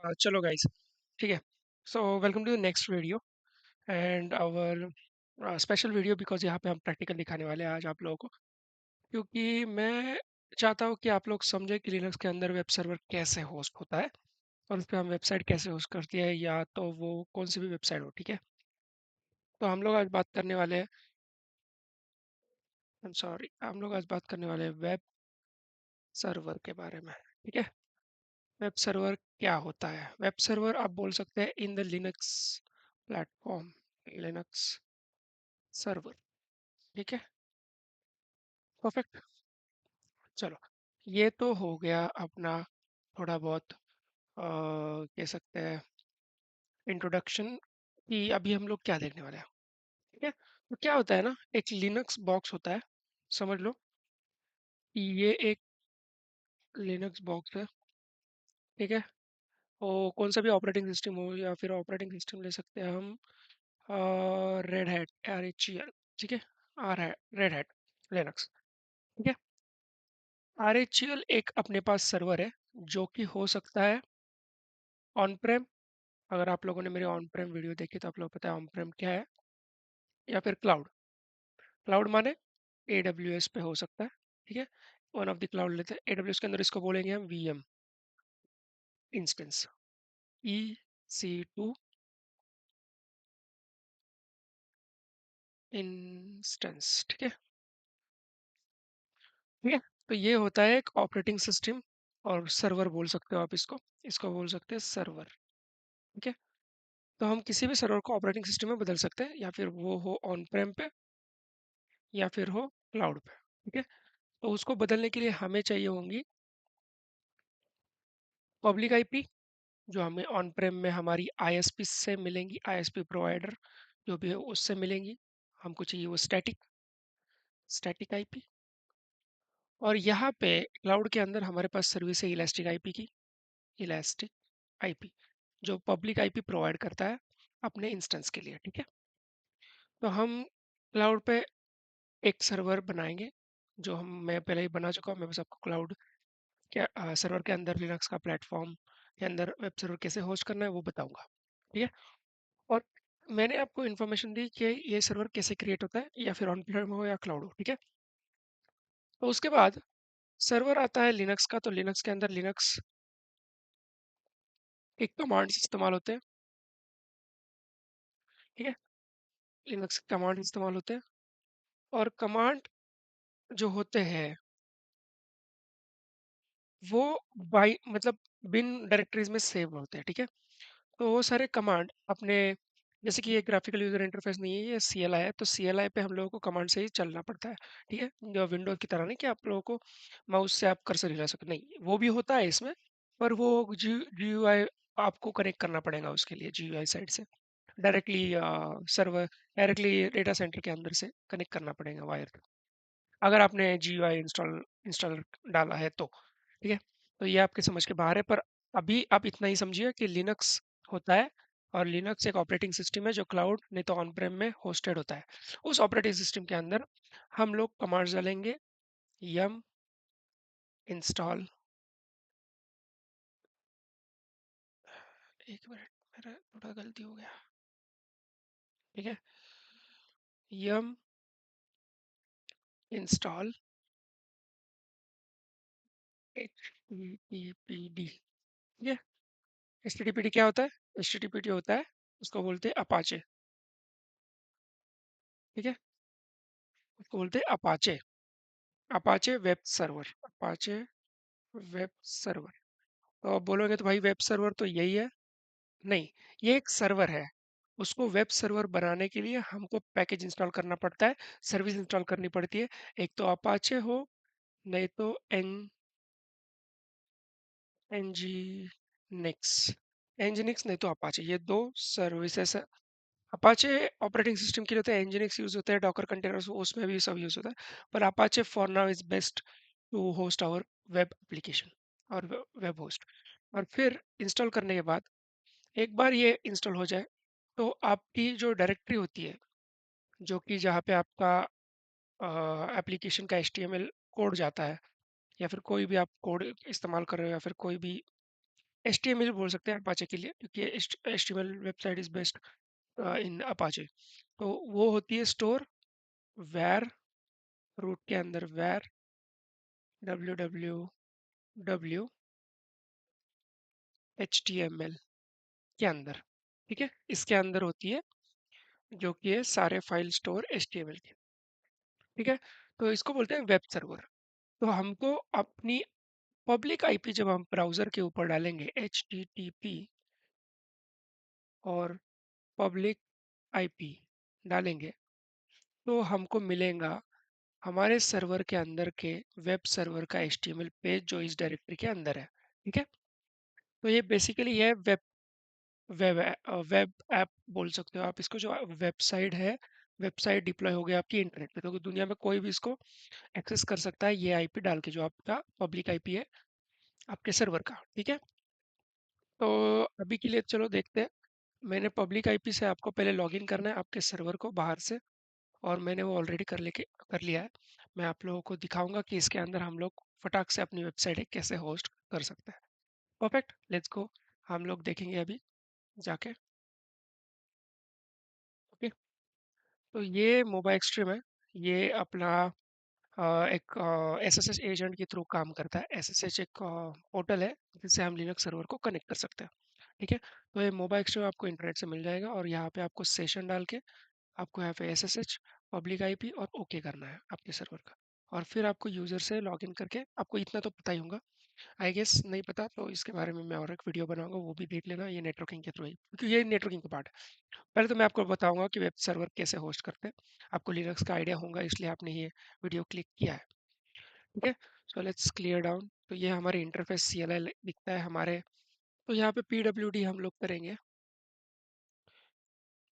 चलो गाइस, ठीक है। So welcome to the next video and our special video because यहाँ पे हम प्रैक्टिकल दिखाने वाले हैं आज आप लोगों को, क्योंकि मैं चाहता हूँ कि आप लोग समझें कि लिनक्स के अंदर वेब सर्वर कैसे होस्ट होता है और उस पर हम वेबसाइट कैसे होस्ट करती है, या तो वो कौन सी भी वेबसाइट हो। ठीक है, तो हम लोग आज बात करने वाले हैं, आई एम सॉरी, हम लोग आज बात करने वाले हैं वेब सर्वर के बारे में। ठीक है, वेब सर्वर क्या होता है? वेब सर्वर आप बोल सकते हैं in the Linux platform, Linux server. ठीक है, परफेक्ट। चलो, ये तो हो गया अपना थोड़ा बहुत कह सकते हैं इंट्रोडक्शन कि अभी हम लोग क्या देखने वाले हैं। ठीक है, तो क्या होता है ना, एक लिनक्स बॉक्स होता है, समझ लो कि ये एक लिनक्स बॉक्स है। ठीक है, और कौन सा भी ऑपरेटिंग सिस्टम हो या फिर ऑपरेटिंग सिस्टम ले सकते हैं हम, रेड हैट, RHEL। ठीक है, आर है रेड हैट लिनक्स। ठीक है, RHEL एक अपने पास सर्वर है जो कि हो सकता है ऑन प्रेम। अगर आप लोगों ने मेरे ऑन प्रेम वीडियो देखी तो आप लोग पता है ऑन प्रेम क्या है, या फिर क्लाउड। क्लाउड माने AWS पे हो सकता है। ठीक है, वन ऑफ द क्लाउड लेते हैं, AWS के अंदर इसको बोलेंगे हम VM इंस्टेंस, EC2 इंस्टेंस। ठीक है, ठीक है। तो ये होता है एक ऑपरेटिंग सिस्टम, और सर्वर बोल सकते हो आप इसको, इसको बोल सकते हैं सर्वर। ठीक है, तो हम किसी भी सर्वर को ऑपरेटिंग सिस्टम में बदल सकते हैं, या फिर वो हो ऑन प्रेम पे या फिर हो क्लाउड पे। ठीक है, तो उसको बदलने के लिए हमें चाहिए होंगी पब्लिक आईपी, जो हमें ऑन प्रेम में हमारी ISP से मिलेंगी, ISP प्रोवाइडर जो भी है उससे मिलेंगी। हमको चाहिए वो स्टैटिक आईपी। और यहाँ पे क्लाउड के अंदर हमारे पास सर्विस है इलास्टिक आईपी की, इलास्टिक आईपी जो पब्लिक आईपी प्रोवाइड करता है अपने इंस्टेंस के लिए। ठीक है, तो हम क्लाउड पे एक सर्वर बनाएंगे, जो हम मैं पहले ही बना चुका हूँ। मैं बस आपको क्लाउड क्या सर्वर के अंदर लिनक्स का प्लेटफॉर्म के अंदर वेब सर्वर कैसे होस्ट करना है वो बताऊंगा। ठीक है, और मैंने आपको इन्फॉर्मेशन दी कि ये सर्वर कैसे क्रिएट होता है, या फिर ऑन प्रेम हो या क्लाउड हो। ठीक है, तो उसके बाद सर्वर आता है लिनक्स का, तो लिनक्स के अंदर लिनक्स के कमांड्स इस्तेमाल होते हैं। ठीक है, लिनक्स के कमांड इस्तेमाल होते हैं, और कमांड जो होते हैं वो बाई मतलब बिन डायरेक्टरीज में सेव होते हैं। ठीक है, तो वो सारे कमांड अपने, जैसे कि ये ग्राफिकल यूजर इंटरफेस नहीं है, ये CLI है, तो CLI पे हम लोगों को कमांड से ही चलना पड़ता है। ठीक है, जो विंडोज की तरह नहीं कि आप लोगों को माउस से आप कर्सर हिला सकते, नहीं, वो भी होता है इसमें, पर वो GUI आपको कनेक्ट करना पड़ेगा उसके लिए, GUI साइड से directly server, directly data centre के अंदर से कनेक्ट करना पड़ेगा वायर, अगर आपने GUI इंस्टॉल डाला है तो। ठीक है, तो ये आपके समझ के बाहर है, पर अभी आप इतना ही समझिए कि लिनक्स होता है, और लिनक्स एक ऑपरेटिंग सिस्टम है जो क्लाउड नहीं तो ऑन प्रेम में होस्टेड होता है। उस ऑपरेटिंग सिस्टम के अंदर हम लोग कमांड्स डालेंगे, यम इंस्टॉल, एक मिनट, मेरा थोड़ा गलती हो गया। ठीक है, यम इंस्टॉल HTTPD। ठीक है, HTTPD क्या होता है? HTTPD होता है, उसको बोलते हैं अपाचे। ठीक है, उसको बोलते हैं Apache, Apache web server, Apache web server. तो आप बोलोगे तो भाई वेब सर्वर तो यही है, नहीं, ये एक सर्वर है। उसको वेब सर्वर बनाने के लिए हमको पैकेज इंस्टॉल करना पड़ता है, सर्विस इंस्टॉल करनी पड़ती है। एक तो अपाचे हो, नहीं तो एनजीनिक्स, एनजीनिक्स नहीं तो अपाचे, ये दो सर्विसेज है। अपाचे ऑपरेटिंग सिस्टम के लिए होता है, एनजीनिक्स यूज होता है डॉकर कंटेनर्स, उसमें भी सब यूज होता है, पर Apache for now is best to host our web application और वेब होस्ट। और फिर इंस्टॉल करने के बाद, एक बार ये इंस्टॉल हो जाए, तो आपकी जो डायरेक्टरी होती है, जो कि जहाँ पे आपका एप्लीकेशन का HTML कोड जाता है, या फिर कोई भी आप कोड इस्तेमाल कर रहे हो, या फिर कोई भी HTML बोल सकते हैं अपाचे के लिए, क्योंकि HTML website is best in Apache. तो वो होती है स्टोर, वैर, रूट के अंदर वैर www HTML के अंदर, ठीक है, इसके अंदर होती है, जो कि है सारे फाइल स्टोर HTML के, ठीक है। तो इसको बोलते हैं वेब सर्वर। तो हमको अपनी पब्लिक आईपी जब हम ब्राउजर के ऊपर डालेंगे HTTP और पब्लिक आईपी डालेंगे, तो हमको मिलेगा हमारे सर्वर के अंदर के वेब सर्वर का HTML पेज जो इस डायरेक्टरी के अंदर है, ठीक है। तो ये बेसिकली है वेब वेब वेब ऐप बोल सकते हो आप इसको, जो वेबसाइट है, वेबसाइट डिप्लॉय हो गया आपकी इंटरनेट पे, तो दुनिया में कोई भी इसको एक्सेस कर सकता है ये आईपी डाल के, जो आपका पब्लिक आईपी है आपके सर्वर का, ठीक है। तो अभी के लिए चलो देखते हैं। मैंने पब्लिक आईपी से आपको पहले लॉगिन करना है आपके सर्वर को बाहर से, और मैंने वो ऑलरेडी कर लिया है। मैं आप लोगों को दिखाऊंगा कि इसके अंदर हम लोग फटाक से अपनी वेबसाइट है कैसे होस्ट कर सकते हैं। Perfect, let's go. हम लोग देखेंगे अभी जाके। ओके, तो ये मोबाइल एक्सट्रीम है। ये अपना एक एसएसएच एजेंट के थ्रू काम करता है। एसएसएच एक पोर्टल है जिससे हम लिनक्स सर्वर को कनेक्ट कर सकते हैं, ठीक है। तो ये मोबाइल एक्सट्रीम आपको इंटरनेट से मिल जाएगा, और यहाँ पे आपको सेशन डाल के आपको यहाँ पे एसएसएच, पब्लिक आईपी और ओके करना है आपके सर्वर का। और फिर आपको यूज़र से लॉगिन करके, आपको इतना तो पता ही होगा, आई गेस। नहीं पता तो इसके बारे में मैं और एक वीडियो बनाऊंगा, वो भी देख लेना, ये नेटवर्किंग के थ्रू ही, क्योंकि ये नेटवर्किंग का पार्ट है। पहले तो मैं आपको बताऊंगा कि वेब सर्वर कैसे होस्ट करते हैं। आपको लिनक्स का आइडिया होगा, इसलिए आपने ये वीडियो क्लिक किया है, ठीक है। So let's clear down. तो ये हमारे इंटरफेस CLI दिखता है हमारे। तो यहाँ पे PWD हम लोग करेंगे।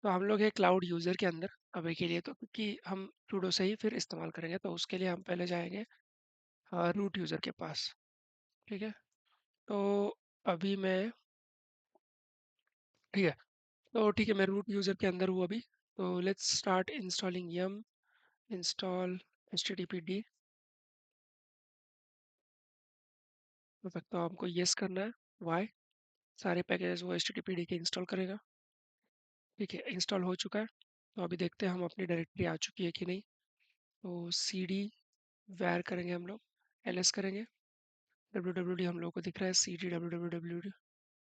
तो हम लोग है क्लाउड यूज़र के अंदर अभी के लिए, तो क्योंकि हम sudo से ही फिर इस्तेमाल करेंगे, तो उसके लिए हम पहले जाएंगे रूट यूज़र के पास, ठीक है। तो अभी मैं, ठीक है, तो ठीक है, मैं रूट यूज़र के अंदर हूँ अभी। तो let's start installing yum install httpd। तो हमको येस करना है, वाई, सारे पैकेजेस वो httpd के इंस्टॉल करेगा, ठीक है। इंस्टॉल हो चुका है। तो अभी देखते हैं हम अपनी डायरेक्टरी आ चुकी है कि नहीं। तो cd वैर करेंगे हम लोग, ls करेंगे, wwd हम लोग को दिख रहा है, cd www,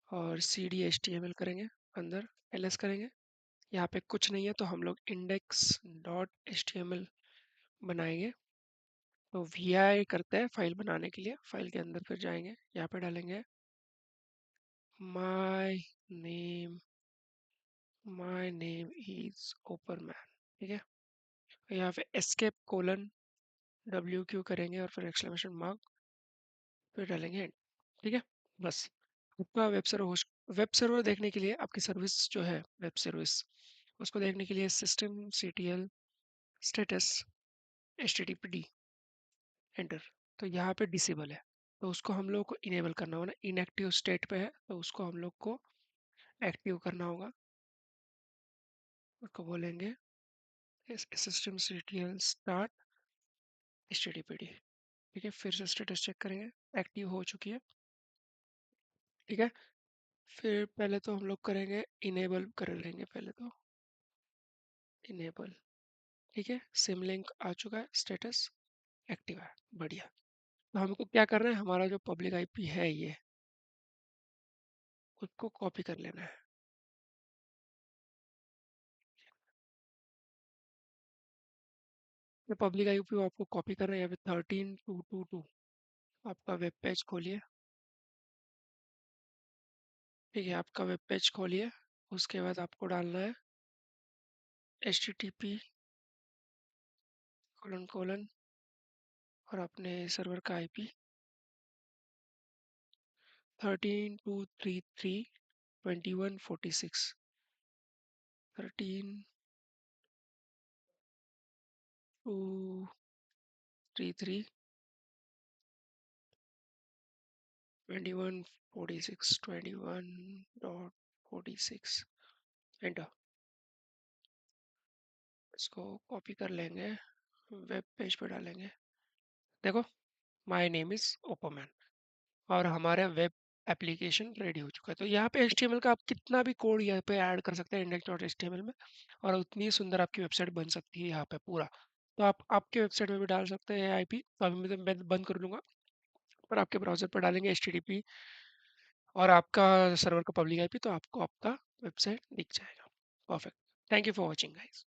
और cd html करेंगे अंदर, ls करेंगे। यहाँ पे कुछ नहीं है तो हम लोग index डॉट html बनाएंगे। तो vi करते हैं फाइल बनाने के लिए, फाइल के अंदर फिर जाएंगे, यहाँ पे डालेंगे my name my name is ओपरमैन, ठीक है। तो यहाँ पे एस्केप कोलन WQ करेंगे और फिर एक्सक्लेमेशन मार्क, फिर डालेंगे end, ठीक है। बस आपका वेब सर्वर देखने के लिए, आपकी सर्विस जो है वेब सर्विस, उसको देखने के लिए systemctl status httpd एंटर। तो यहाँ पे डिसेबल है, तो उसको हम लोग को इनेबल करना होगा ना, इनएक्टिव स्टेट पे है, तो उसको हम लोग को एक्टिव करना होगा। उसको बोलेंगे systemctl start httpd, ठीक है। फिर से स्टेटस चेक करेंगे, एक्टिव हो चुकी है, ठीक है। फिर पहले तो हम लोग करेंगे इनेबल कर लेंगे पहले तो, इनेबल, ठीक है। सिमलिंक आ चुका है, स्टेटस एक्टिव है, बढ़िया। तो हमको क्या करना है, हमारा जो पब्लिक आईपी है ये, उसको कॉपी कर लेना है। ये पब्लिक आईपी आपको कॉपी करना है, यहाँ पे 13222 आपका वेब पेज खोलिए, ठीक है। आपका वेब पेज खोलिए, उसके बाद आपको डालना है http कोलन कोलन और अपने सर्वर का आईपी 13233 2146, 13233 2146 21.46 एंटर। इसको कॉपी कर लेंगे, वेब पेज पे डालेंगे। देखो, माय नेम इज ओपरमैन, और हमारे वेब एप्लीकेशन रेडी हो चुका है। तो यहाँ पे HTML का आप कितना भी कोड यहाँ पे ऐड कर सकते हैं index.html में, और उतनी सुंदर आपकी वेबसाइट बन सकती है यहाँ पे पूरा। तो आप आपके वेबसाइट में भी डाल सकते हैं आईपी। तो अभी मैं बंद कर लूँगा, पर आपके ब्राउज़र पर डालेंगे HTTP और आपका सर्वर का पब्लिक आईपी, तो आपको आपका वेबसाइट दिख जाएगा। Perfect. Thank you for watching guys.